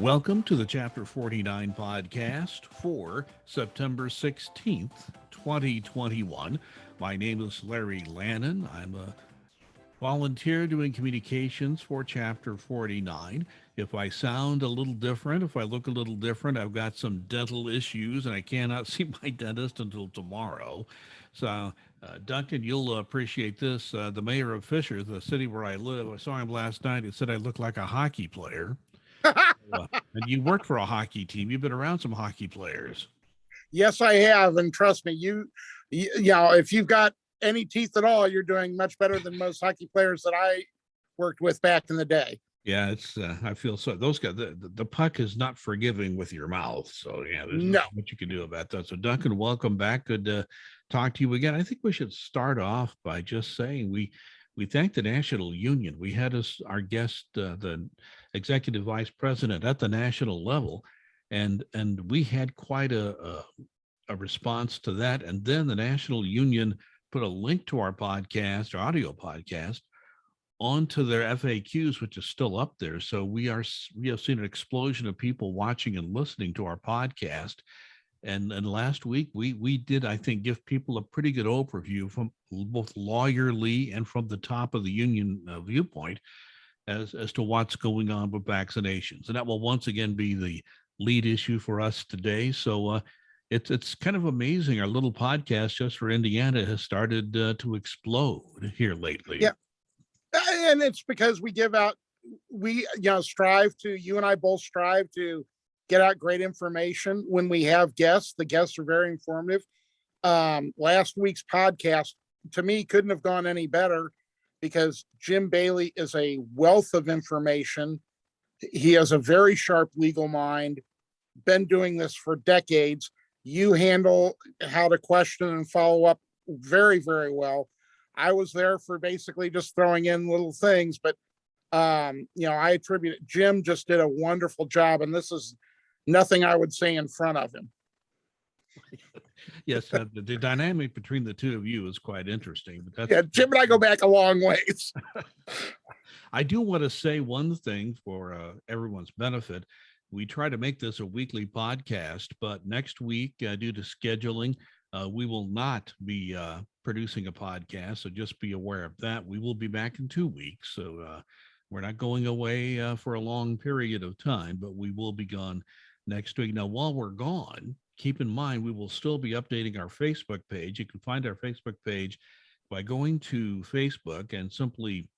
Welcome to the Chapter 49 podcast for September 16th, 2021. My name is Larry Lannan. I'm a volunteer doing communications for Chapter 49. If I sound a little different, if I look a little different, I've got some dental issues and I cannot see my dentist until tomorrow. So, Duncan, you'll appreciate this. The mayor of Fisher, the city where I live, I saw him last night. He said I look like a hockey player. And you work for a hockey team. You've been around some hockey players. Yes, I have. And trust me, you know, if you've got any teeth at all, you're doing much better than most hockey players that I worked with back in the day. Yeah, it's, I feel so. Those guys, the puck is not forgiving with your mouth. So, yeah, there's No. not much you can do about that. So, Duncan, welcome back. Good to talk to you again. I think we should start off by just saying we thank the National Union. We had our guest, the executive vice president at the national level, and we had quite a response to that. And then the National Union put a link to our podcast, our audio podcast, onto their FAQs, which is still up there. So we have seen an explosion of people watching and listening to our podcast. And last week we did, I think, give people a pretty good overview from both lawyerly and from the top of the union viewpoint as to what's going on with vaccinations. And that will once again be the lead issue for us today. So it's kind of amazing. Our little podcast just for Indiana has started to explode here lately. Yeah. And it's because we give out, you and I both strive to get out great information when we have guests. The guests are very informative. Last week's podcast, to me, couldn't have gone any better because Jim Bailey is a wealth of information. He has a very sharp legal mind, been doing this for decades. You handle how to question and follow up very, very well. I was there for basically just throwing in little things, but I attribute it. Jim just did a wonderful job, and this is nothing I would say in front of him. Yes, the dynamic between the two of you is quite interesting. But Jim and I go back a long ways. I do want to say one thing for everyone's benefit. We try to make this a weekly podcast, but next week, due to scheduling, we will not be producing a podcast. So just be aware of that. We will be back in 2 weeks. So we're not going away for a long period of time, but we will be gone next week. Now, while we're gone, keep in mind, we will still be updating our Facebook page. You can find our Facebook page by going to Facebook and simply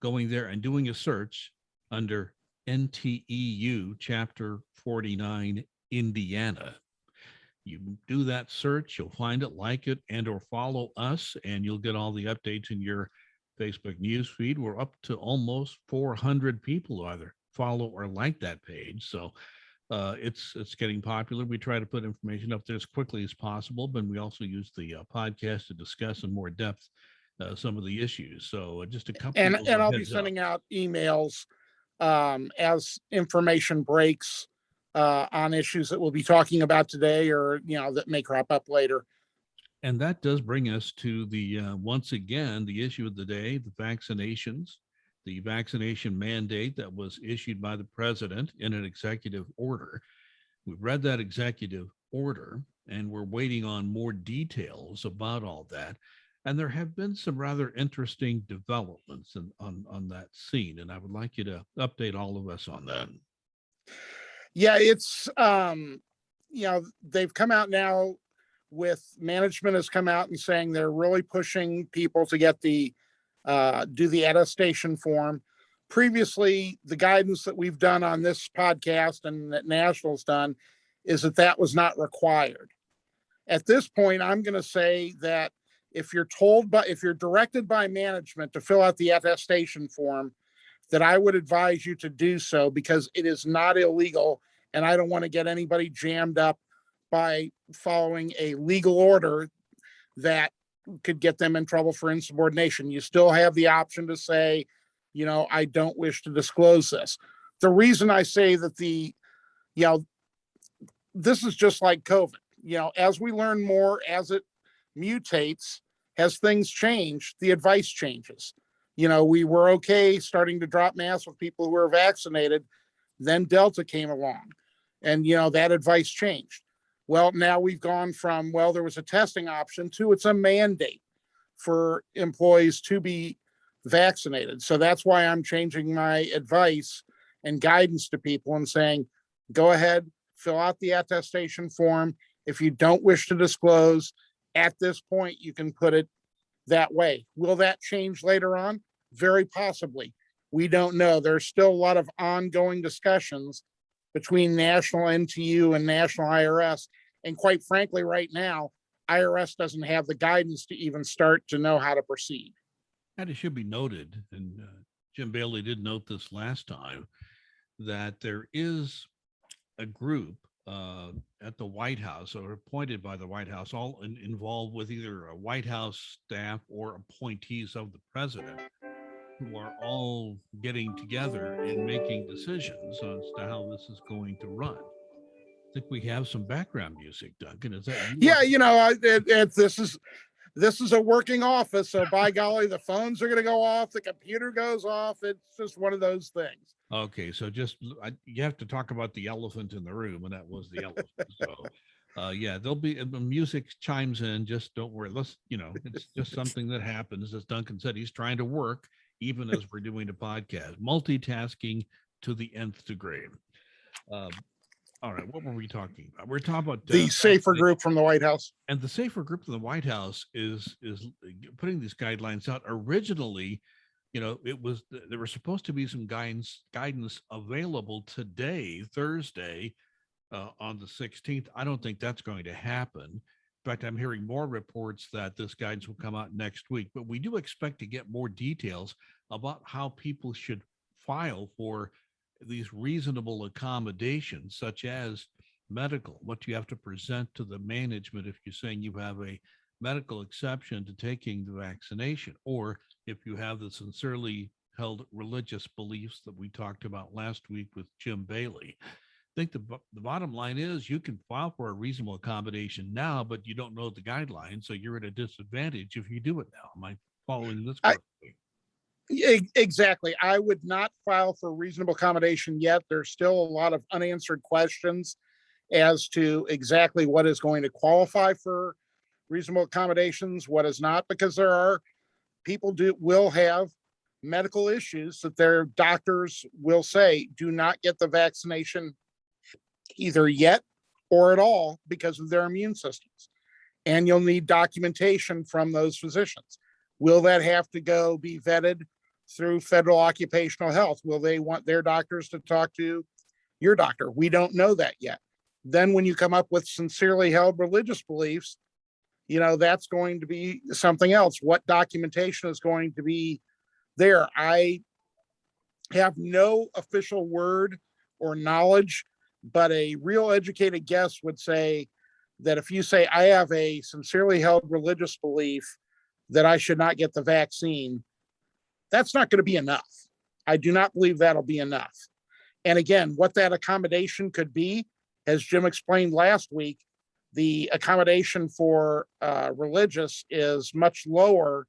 going there and doing a search under NTEU Chapter 49 Indiana. You do that search, you'll find it, like it, and or follow us, and you'll get all the updates in your Facebook news feed. We're up to almost 400 people who either follow or like that page. So it's getting popular. We try to put information up there as quickly as possible, but we also use the podcast to discuss in more depth some of the issues. So just a couple. And I'll be sending out emails as information breaks on issues that we'll be talking about today, or that may crop up later. And that does bring us to the once again the issue of the day: the vaccinations. The vaccination mandate that was issued by the president in an executive order. We've read that executive order and we're waiting on more details about all that. And there have been some rather interesting developments on that scene. And I would like you to update all of us on that. Yeah, it's, they've come out now with management has come out and saying they're really pushing people to get do the attestation form. Previously, the guidance that we've done on this podcast and that National's done is that was not required. At this point, I'm going to say that if you're directed by management to fill out the attestation form, that I would advise you to do so, because it is not illegal, and I don't want to get anybody jammed up by following a legal order that could get them in trouble for insubordination. You still have the option to say, I don't wish to disclose this. The reason I say that this is just like COVID. As we learn more, as it mutates, as things change, the advice changes. We were okay starting to drop masks with people who were vaccinated. Then Delta came along, and that advice changed. Well, now we've gone from, well, there was a testing option to it's a mandate for employees to be vaccinated. So that's why I'm changing my advice and guidance to people and saying, go ahead, fill out the attestation form. If you don't wish to disclose at this point, you can put it that way. Will that change later on? Very possibly. We don't know. There's still a lot of ongoing discussions between National NTU and National IRS. And quite frankly, right now, IRS doesn't have the guidance to even start to know how to proceed. And it should be noted, and Jim Bailey did note this last time, that there is a group at the White House, or appointed by the White House, all involved with either a White House staff or appointees of the president, who are all getting together and making decisions as to how this is going to run. I think we have some background music, Duncan. Is that you? Yeah, this is a working office, so by golly, the phones are going to go off, the computer goes off. It's just one of those things. Okay, so you have to talk about the elephant in the room, and that was the elephant. So, yeah, there'll be music chimes in. Just don't worry. It's just something that happens. As Duncan said, he's trying to work even as we're doing the podcast, multitasking to the nth degree. All right, what were we talking about? We're talking about the safer group from the White House. And the safer group from the White House is putting these guidelines out. Originally, there were supposed to be some guidance available today, Thursday, on the 16th. I don't think that's going to happen. In fact, I'm hearing more reports that this guidance will come out next week, but we do expect to get more details about how people should file for these reasonable accommodations, such as medical, what you have to present to the management if you're saying you have a medical exception to taking the vaccination, or if you have the sincerely held religious beliefs that we talked about last week with Jim Bailey. I think the bottom line is you can file for a reasonable accommodation now, but you don't know the guidelines, so you're at a disadvantage if you do it now. Am I following this correctly? Exactly. I would not file for reasonable accommodation yet. There's still a lot of unanswered questions as to exactly what is going to qualify for reasonable accommodations, what is not, because there are people will have medical issues that their doctors will say do not get the vaccination either yet or at all because of their immune systems. And you'll need documentation from those physicians. Will that have to be vetted through federal occupational health? Will they want their doctors to talk to your doctor? We don't know that yet. Then when you come up with sincerely held religious beliefs, that's going to be something else. What documentation is going to be there? I have no official word or knowledge, but a real educated guess would say that if you say, I have a sincerely held religious belief that I should not get the vaccine, that's not going to be enough. I do not believe that'll be enough. And again, what that accommodation could be, as Jim explained last week, the accommodation for religious is much lower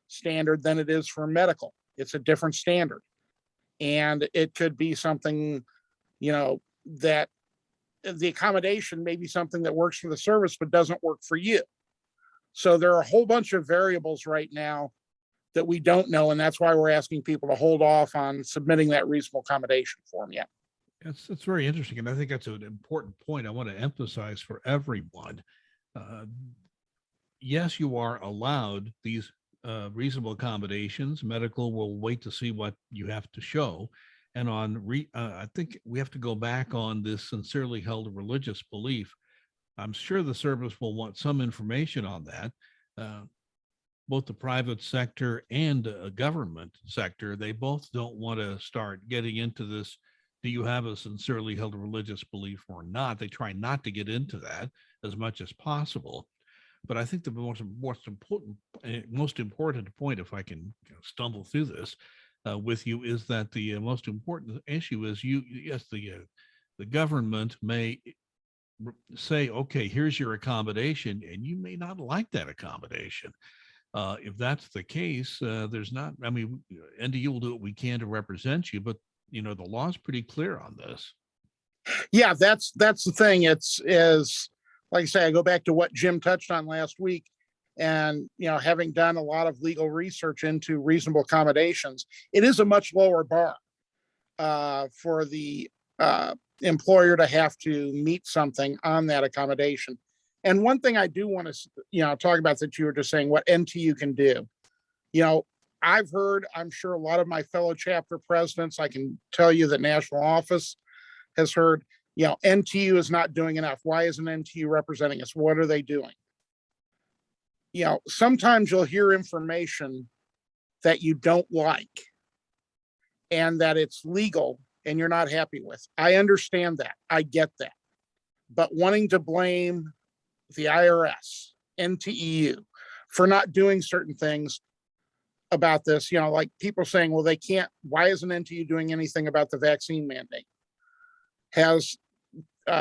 standard than it is for medical. It's a different standard. And it could be something, that the accommodation may be something that works for the service, but doesn't work for you. So there are a whole bunch of variables right now that we don't know. And that's why we're asking people to hold off on submitting that reasonable accommodation form yet. That's very interesting. And I think that's an important point I want to emphasize for everyone. Yes, you are allowed these reasonable accommodations. Medical will wait to see what you have to show. And I think we have to go back on this sincerely held religious belief. I'm sure the service will want some information on that. Both the private sector and government sector, they both don't want to start getting into this. Do you have a sincerely held religious belief or not? They try not to get into that as much as possible. But I think the most important point, if I can stumble through this with you, is that the most important issue is the government may say, okay, here's your accommodation, and you may not like that accommodation. If that's the case, NDU will do what we can to represent you, but the law's pretty clear on this. Yeah, that's the thing. It's is like I say, I go back to what Jim touched on last week. And, having done a lot of legal research into reasonable accommodations, it is a much lower bar for the employer to have to meet something on that accommodation. And one thing I do want to, talk about that you were just saying, what NTU can do. I've heard, I'm sure a lot of my fellow chapter presidents, I can tell you that national office has heard, NTU is not doing enough. Why isn't NTU representing us? What are they doing? Sometimes you'll hear information that you don't like and that it's legal and you're not happy with. I understand that. I get that. But wanting to blame the IRS, NTEU for not doing certain things about this, like people saying, well, they can't, why isn't NTU doing anything about the vaccine mandate? Has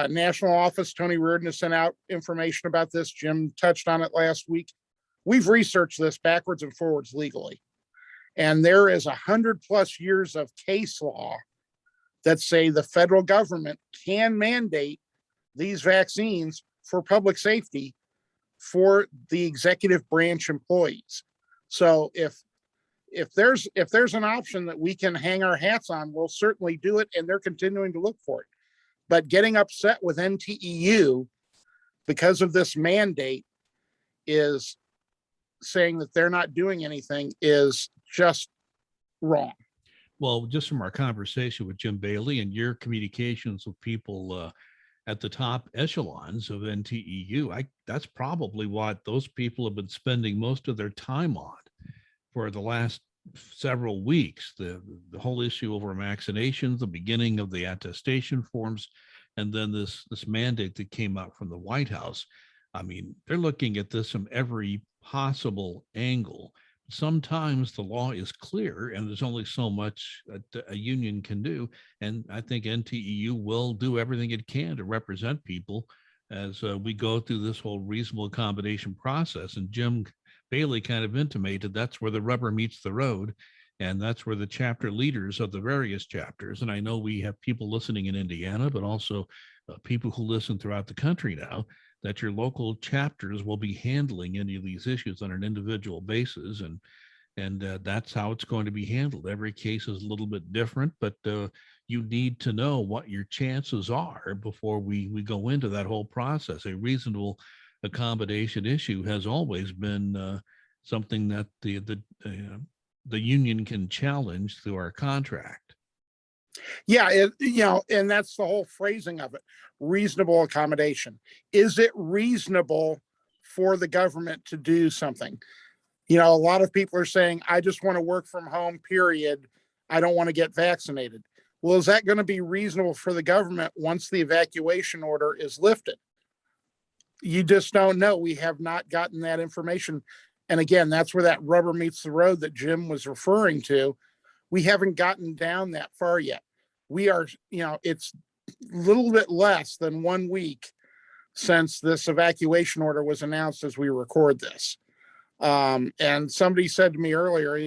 national office, Tony Reardon, has sent out information about this. Jim touched on it last week. We've researched this backwards and forwards legally. And there is 100+ years of case law that say the federal government can mandate these vaccines for public safety for the executive branch employees. So if there's an option that we can hang our hats on, we'll certainly do it. And they're continuing to look for it. But getting upset with NTEU because of this mandate is saying that they're not doing anything is just wrong. Well, just from our conversation with Jim Bailey and your communications with people at the top echelons of NTEU, that's probably what those people have been spending most of their time on for the last several weeks. The whole issue over vaccinations, the beginning of the attestation forms, and then this mandate that came out from the White House. I mean, they're looking at this from every possible angle. Sometimes the law is clear and there's only so much a union can do. And I think NTEU will do everything it can to represent people as we go through this whole reasonable accommodation process. And Jim Bailey kind of intimated that's where the rubber meets the road. And that's where the chapter leaders of the various chapters, and I know we have people listening in Indiana, but also people who listen throughout the country now, that your local chapters will be handling any of these issues on an individual basis. And that's how it's going to be handled. Every case is a little bit different, but you need to know what your chances are before we go into that whole process. A reasonable accommodation issue has always been something that the union can challenge through our contract. Yeah, and that's the whole phrasing of it. Reasonable accommodation. Is it reasonable for the government to do something? A lot of people are saying, I just want to work from home, period. I don't want to get vaccinated. Well, is that going to be reasonable for the government once the evacuation order is lifted? You just don't know. We have not gotten that information. And again, that's where that rubber meets the road that Jim was referring to. We haven't gotten down that far yet. We are, it's a little bit less than 1 week since this evacuation order was announced as we record this. And somebody said to me earlier,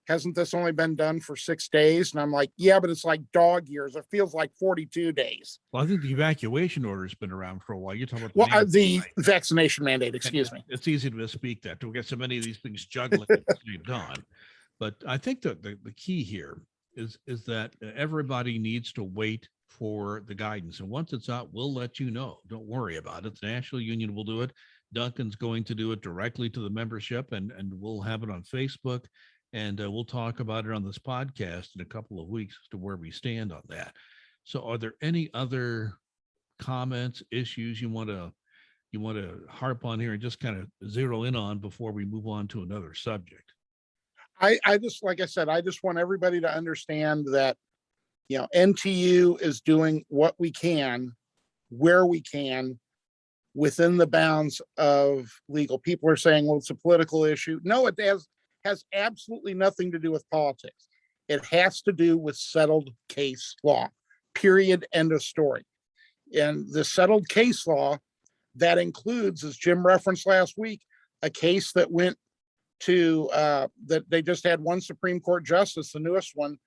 hasn't this only been done for 6 days? And I'm like, yeah, but it's like dog years. It feels like 42 days. Well, I think the evacuation order has been around for a while. You're talking about the vaccination mandate, excuse me. It's easy to misspeak that. We get so many of these things juggling at the same time. But I think that the key here is that everybody needs to wait for the guidance. And once it's out, we'll let you know. Don't worry about it. The National Union will do it. Duncan's going to do it directly to the membership, and we'll have it on Facebook. And we'll talk about it on this podcast in a couple of weeks as to where we stand on that. So are there any other comments, issues you want to harp on here and just kind of zero in on before we move on to another subject? I just, like I said, I just want everybody to understand that, NTU is doing what we can, where we can, within the bounds of legal. People are saying, well, it's a political issue. No, it has absolutely nothing to do with politics. It has to do with settled case law, period, end of story. And the settled case law, that includes, as Jim referenced last week, a case that went to, that they just had one Supreme Court justice, the newest one,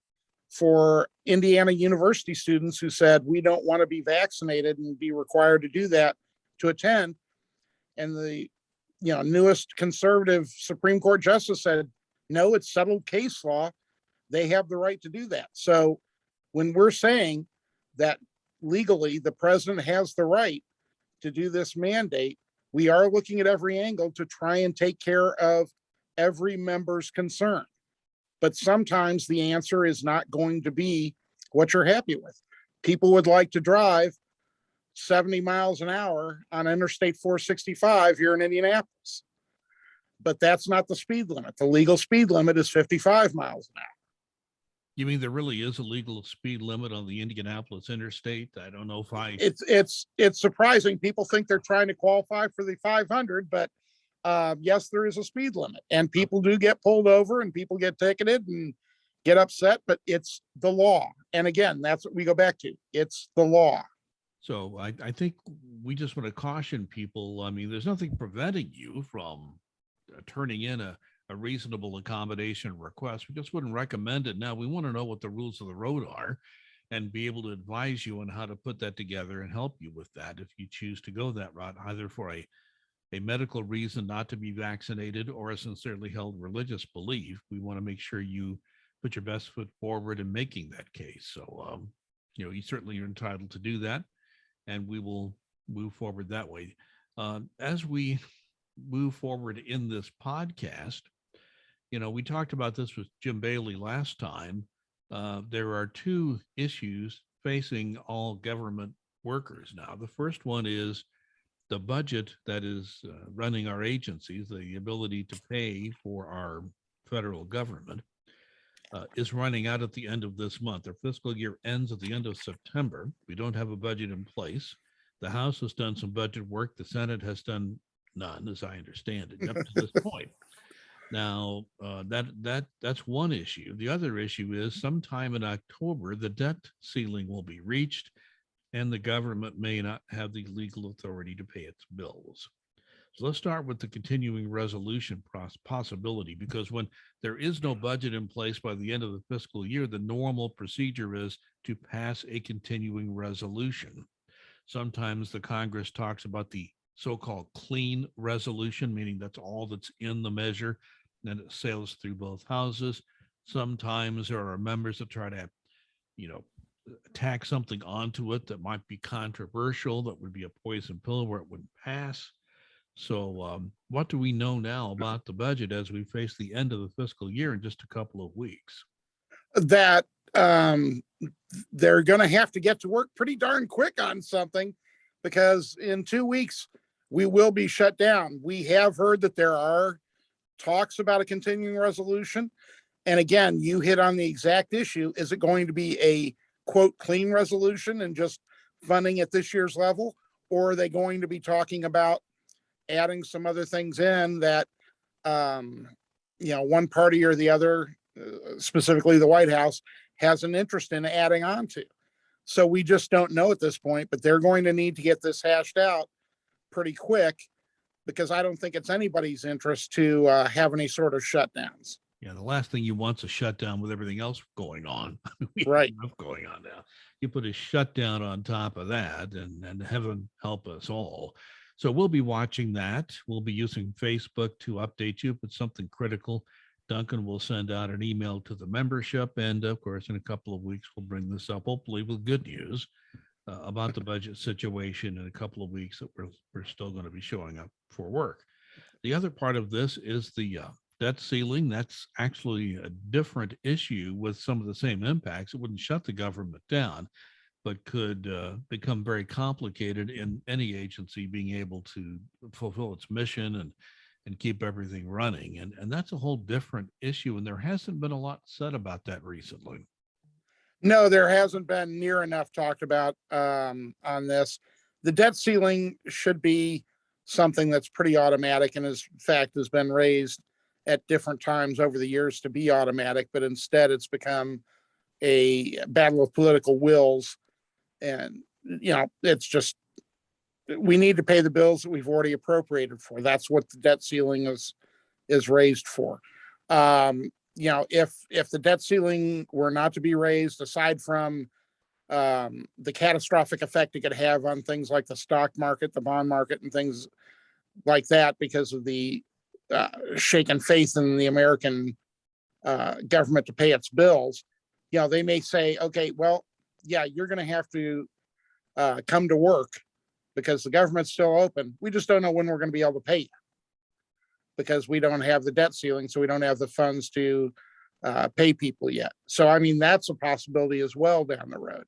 for Indiana University students who said, we don't want to be vaccinated and be required to do that to attend. And the newest conservative Supreme Court justice said, no, it's settled case law. They have the right to do that. So when we're saying that legally the president has the right to do this mandate, we are looking at every angle to try and take care of every member's concern. But sometimes the answer is not going to be what you're happy with. People would like to drive 70 miles an hour on Interstate 465 here in Indianapolis. But that's not the speed limit. The legal speed limit is 55 miles an hour. You mean there really is a legal speed limit on the Indianapolis Interstate? I don't know if It's surprising. People think they're trying to qualify for the 500, but yes, there is a speed limit, and people do get pulled over and people get ticketed and get upset, but it's the law. And again, that's what we go back to. It's the law. So I think we just want to caution people. I mean, there's nothing preventing you from turning in a reasonable accommodation request. We just wouldn't recommend it now. We want to know what the rules of the road are and be able to advise you on how to put that together and help you with that if you choose to go that route, either for a medical reason not to be vaccinated or a sincerely held religious belief. We want to make sure you put your best foot forward in making that case. So, you certainly are entitled to do that, and we will move forward that way. As we move forward in this podcast, we talked about this with Jim Bailey last time. There are two issues facing all government workers now. The first one is the budget that is running our agencies, the ability to pay for our federal government, is running out at the end of this month. Our fiscal year ends at the end of September. We don't have a budget in place. The House has done some budget work. The Senate has done none, as I understand it, up to this point. Now, that's one issue. The other issue is sometime in October, the debt ceiling will be reached, and the government may not have the legal authority to pay its bills. So let's start with the continuing resolution possibility, because when there is no budget in place by the end of the fiscal year, the normal procedure is to pass a continuing resolution. Sometimes the Congress talks about the so-called clean resolution, meaning that's all that's in the measure, and it sails through both houses. Sometimes there are members that try to, tack something onto it that might be controversial, that would be a poison pill where it wouldn't pass. So what do we know now about the budget as we face the end of the fiscal year in just a couple of weeks? That they're going to have to get to work pretty darn quick on something, because in 2 weeks, we will be shut down. We have heard that there are talks about a continuing resolution. And again, you hit on the exact issue. Is it going to be a quote clean resolution and just funding at this year's level? Or are they going to be talking about adding some other things in that, one party or the other, specifically the White House, has an interest in adding on to? So we just don't know at this point, but they're going to need to get this hashed out pretty quick, because I don't think it's anybody's interest to have any sort of shutdowns. Yeah, the last thing you want is a shutdown with everything else going on. Right. Going on now. You put a shutdown on top of that, and heaven help us all. So we'll be watching that. We'll be using Facebook to update you if it's something critical. Duncan will send out an email to the membership. And of course, in a couple of weeks, we'll bring this up, hopefully with good news about the budget situation. In a couple of weeks that we're still going to be showing up for work. The other part of this is the debt ceiling. That's actually a different issue with some of the same impacts. It wouldn't shut the government down, but could become very complicated in any agency being able to fulfill its mission and keep everything running. And that's a whole different issue. And there hasn't been a lot said about that recently. No, there hasn't been near enough talked about on this. The debt ceiling should be something that's pretty automatic, and in fact has been raised at different times over the years to be automatic, but instead it's become a battle of political wills. And, it's just, we need to pay the bills that we've already appropriated for. That's what the debt ceiling is raised for. if the debt ceiling were not to be raised, aside from the catastrophic effect it could have on things like the stock market, the bond market, and things like that, because of the shaken faith in the American government to pay its bills, they may say, okay, well, yeah, you're going to have to come to work because the government's still open. We just don't know when we're going to be able to pay you because we don't have the debt ceiling, so we don't have the funds to pay people yet. So, I mean, that's a possibility as well down the road.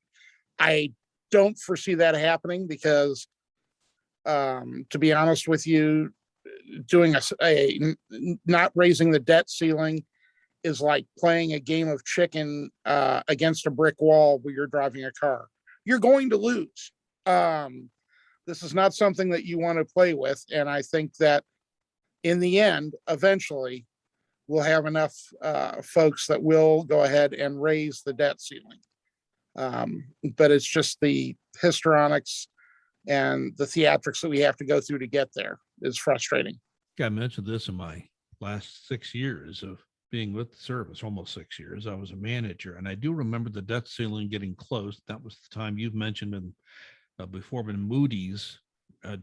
I don't foresee that happening because, to be honest with you, doing not raising the debt ceiling is like playing a game of chicken against a brick wall where you're driving a car. You're going to lose. This is not something that you want to play with. And I think that in the end, eventually, we'll have enough folks that will go ahead and raise the debt ceiling. But it's just the histrionics and the theatrics that we have to go through to get there is frustrating. I mentioned this in my last 6 years of being with the service, almost 6 years. I was a manager, and I do remember the debt ceiling getting closed. That was the time you've mentioned in before, when Moody's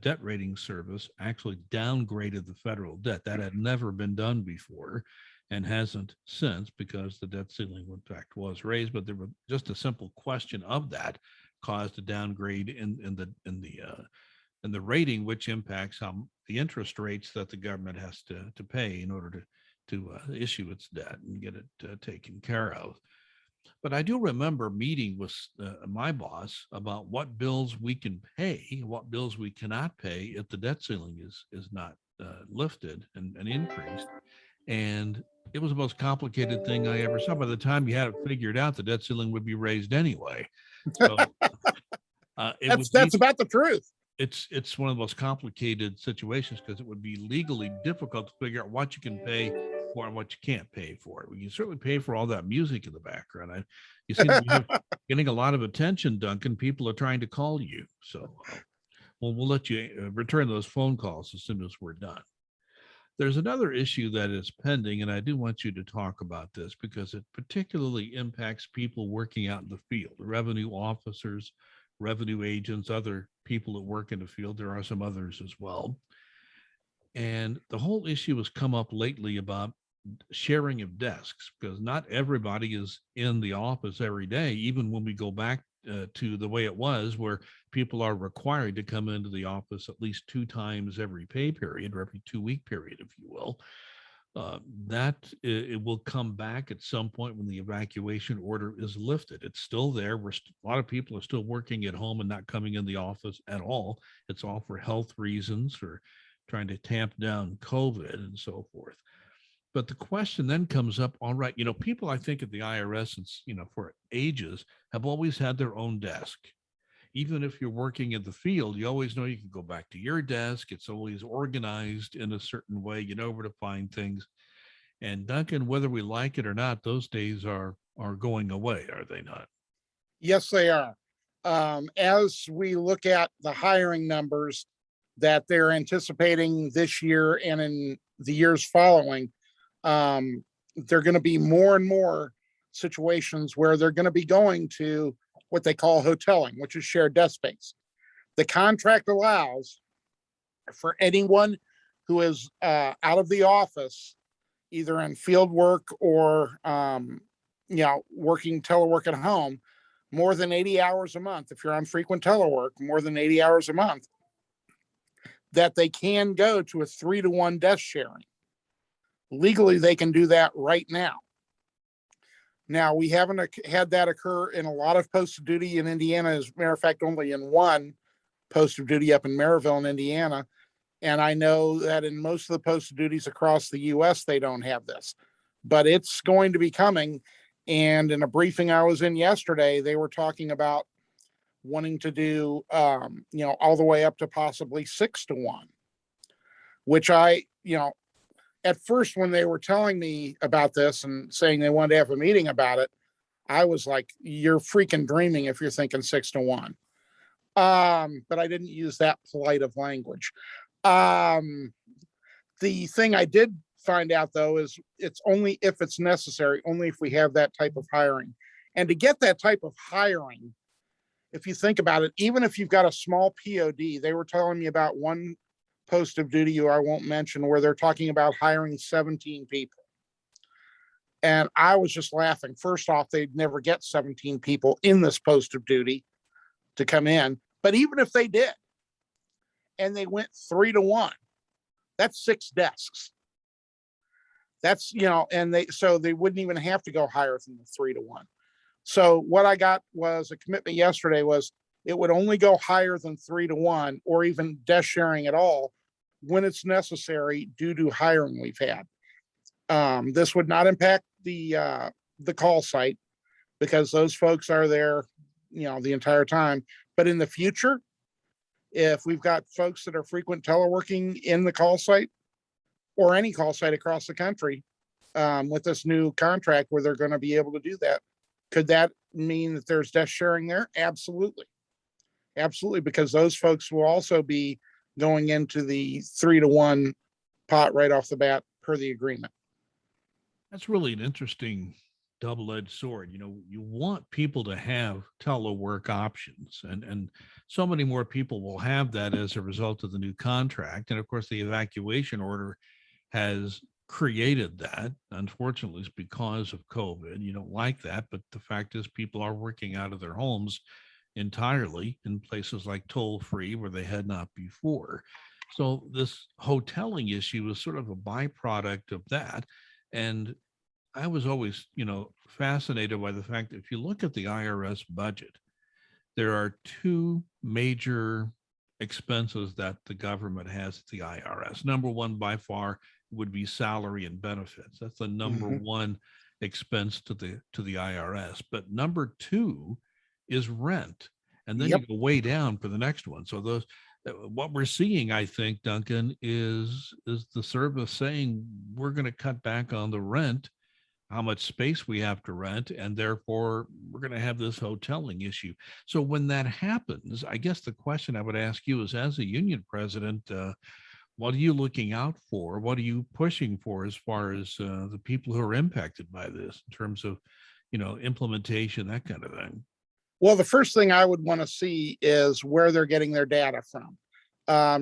debt rating service actually downgraded the federal debt. That had never been done before and hasn't since, because the debt ceiling, in fact, was raised. But there was just a simple question of that caused a downgrade in the rating, which impacts how the interest rates that the government has to pay in order to issue its debt and get it taken care of. But I do remember meeting with my boss about what bills we can pay, what bills we cannot pay if the debt ceiling is not lifted and increased. And it was the most complicated thing I ever saw. By the time you had it figured out, the debt ceiling would be raised anyway. So that's about the truth. It's one of the most complicated situations because it would be legally difficult to figure out what you can pay for and what you can't pay for. We can certainly pay for all that music in the background. You seem to be getting a lot of attention, Duncan. People are trying to call you. So we'll let you return those phone calls as soon as we're done. There's another issue that is pending, and I do want you to talk about this because it particularly impacts people working out in the field, revenue officers, revenue agents, other people that work in the field. There are some others as well. And the whole issue has come up lately about sharing of desks, because not everybody is in the office every day, even when we go back to the way it was, where people are required to come into the office at least 2 times every pay period, or every 2-week period, if you will. That it will come back at some point when the evacuation order is lifted. It's still there. A lot of people are still working at home and not coming in the office at all. It's all for health reasons, for trying to tamp down COVID and so forth. But the question then comes up, all right, people, I think, at the IRS, and, for ages, have always had their own desk. Even if you're working in the field, you always know you can go back to your desk. It's always organized in a certain way. You know where to find things. And Duncan, whether we like it or not, those days are going away, are they not? Yes, they are. As we look at the hiring numbers that they're anticipating this year and in the years following, there are going to be more and more situations where they're going to be going to what they call hoteling, which is shared desk space. The contract allows for anyone who is out of the office, either in field work or working telework at home, more than 80 hours a month. If you're on frequent telework, more than 80 hours a month, that they can go to a 3-to-1 desk sharing. Legally, they can do that right now. Now, we haven't had that occur in a lot of posts of duty in Indiana. As a matter of fact, only in one post of duty up in Maryville in Indiana. And I know that in most of the post of duties across the U.S., they don't have this. But it's going to be coming. And in a briefing I was in yesterday, they were talking about wanting to do, all the way up to possibly 6-to-1, which at first, when they were telling me about this and saying they wanted to have a meeting about it, I was like, you're freaking dreaming if you're thinking 6-to-1. But I didn't use that polite of language. The thing I did find out though is it's only if it's necessary, only if we have that type of hiring. And to get that type of hiring, if you think about it, even if you've got a small POD, they were telling me about one post of duty I won't mention where they're talking about hiring 17 people. And I was just laughing. First off, they'd never get 17 people in this post of duty to come in. But even if they did, and they went 3-to-1, that's 6 desks. That's, and they wouldn't even have to go higher than the 3-to-1. So what I got was a commitment yesterday was it would only go higher than 3-to-1 or even desk sharing at all when it's necessary due to hiring we've had. This would not impact the call site because those folks are there, the entire time. But in the future, if we've got folks that are frequent teleworking in the call site or any call site across the country, with this new contract where they're going to be able to do that, could that mean that there's desk sharing there? Absolutely. Absolutely, because those folks will also be going into the 3-to-1 pot right off the bat per the agreement. That's really an interesting double-edged sword. You want people to have telework options, and so many more people will have that as a result of the new contract. And of course, the evacuation order has created that. Unfortunately, it's because of COVID. You don't like that, but the fact is people are working out of their homes entirely in places like toll-free where they had not before. So this hoteling issue is sort of a byproduct of that. And I was always, fascinated by the fact that if you look at the IRS budget, there are 2 major expenses that the government has at the IRS. Number one, by far, would be salary and benefits. That's the number one expense to the IRS. But number 2 is rent, and then you go way down for the next one. So those, what we're seeing, I think, Duncan, is the service saying we're going to cut back on the rent, how much space we have to rent, and therefore we're going to have this hoteling issue. So when that happens, I guess the question I would ask you is, as a union president, what are you looking out for? What are you pushing for as far as the people who are impacted by this in terms of, implementation, that kind of thing? Well, the first thing I would want to see is where they're getting their data from.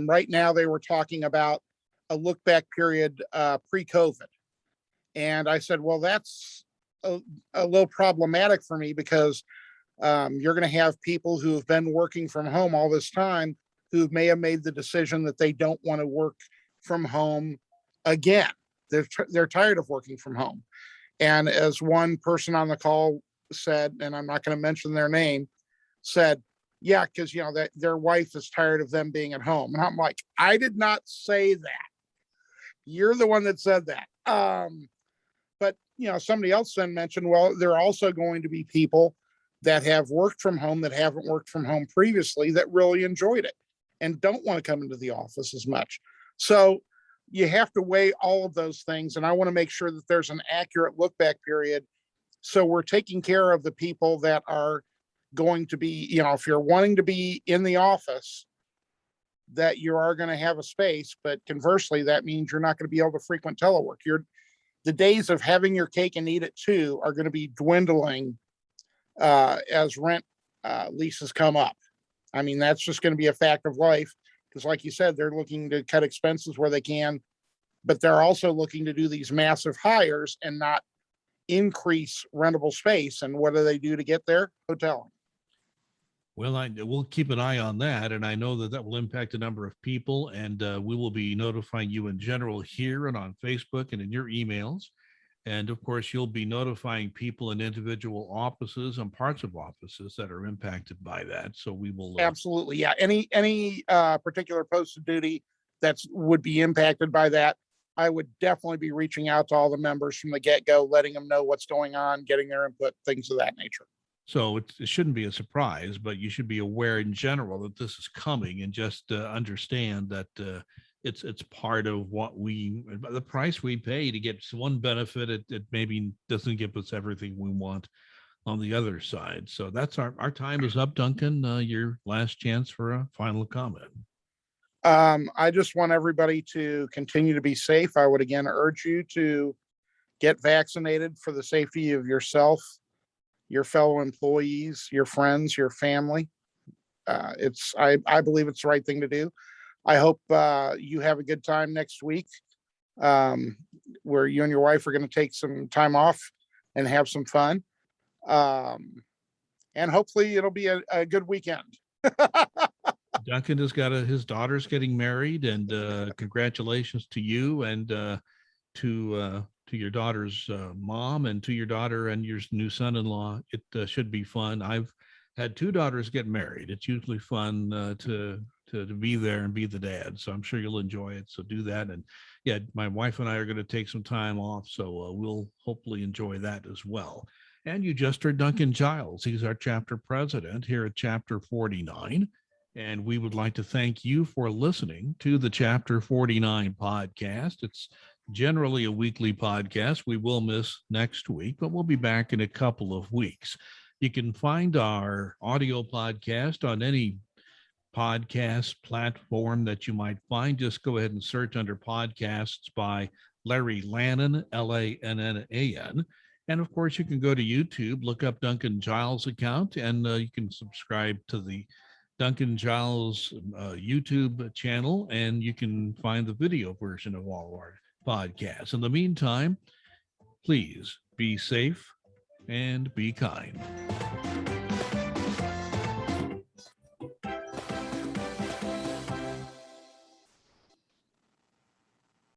Right now, they were talking about a look back period pre-COVID. And I said, well, that's a little problematic for me because you're going to have people who have been working from home all this time who may have made the decision that they don't want to work from home again. They're tired of working from home. And as one person on the call said, and I'm not going to mention their name, said, yeah, because that their wife is tired of them being at home. And I'm like, I did not say that. You're the one that said that. But somebody else then mentioned, well, there are also going to be people that have worked from home that haven't worked from home previously that really enjoyed it and don't want to come into the office as much. So you have to weigh all of those things. And I want to make sure that there's an accurate look back period. So we're taking care of the people that are going to be, if you're wanting to be in the office, that you are going to have a space, but conversely, that means you're not going to be able to frequent telework. The days of having your cake and eat it too are going to be dwindling as rent leases come up. I mean, that's just going to be a fact of life because, like you said, they're looking to cut expenses where they can, but they're also looking to do these massive hires and not increase rentable space. And what do they do to get there? Hoteling. Well, we'll keep an eye on that, and I know that will impact a number of people, and we will be notifying you in general here and on Facebook and in your emails. And of course, you'll be notifying people in individual offices and parts of offices that are impacted by that. So we will absolutely, yeah. Any particular post of duty that would be impacted by that, I would definitely be reaching out to all the members from the get-go, letting them know what's going on, getting their input, things of that nature. So it shouldn't be a surprise, but you should be aware in general that this is coming, and just understand that it's part of the price we pay to get one benefit. It maybe doesn't give us everything we want on the other side. So that's our time is up, Duncan. Your last chance for a final comment. I just want everybody to continue to be safe. I would again urge you to get vaccinated for the safety of yourself, your fellow employees, your friends, your family. I believe it's the right thing to do. I hope you have a good time next week, um, where you and your wife are going to take some time off and have some fun. Um, and hopefully it'll be a good weekend. Duncan has got his daughter's getting married, and congratulations to you and to your daughter's mom and to your daughter and your new son-in-law. It should be fun. I've had two daughters get married. It's usually fun to be there and be the dad. So I'm sure you'll enjoy it. So do that. And yeah, my wife and I are going to take some time off, so we'll hopefully enjoy that as well. And you just heard Duncan Giles. He's our chapter president here at Chapter 49. And we would like to thank you for listening to the Chapter 49 podcast. It's generally a weekly podcast. We will miss next week, but we'll be back in a couple of weeks. You can find our audio podcast on any podcast platform that you might find. Just go ahead and search under podcasts by Larry Lannan, Lannan. And of course, you can go to YouTube, look up Duncan Giles account, and you can subscribe to the Duncan Giles YouTube channel, and you can find the video version of all of our podcasts. In the meantime, please be safe and be kind.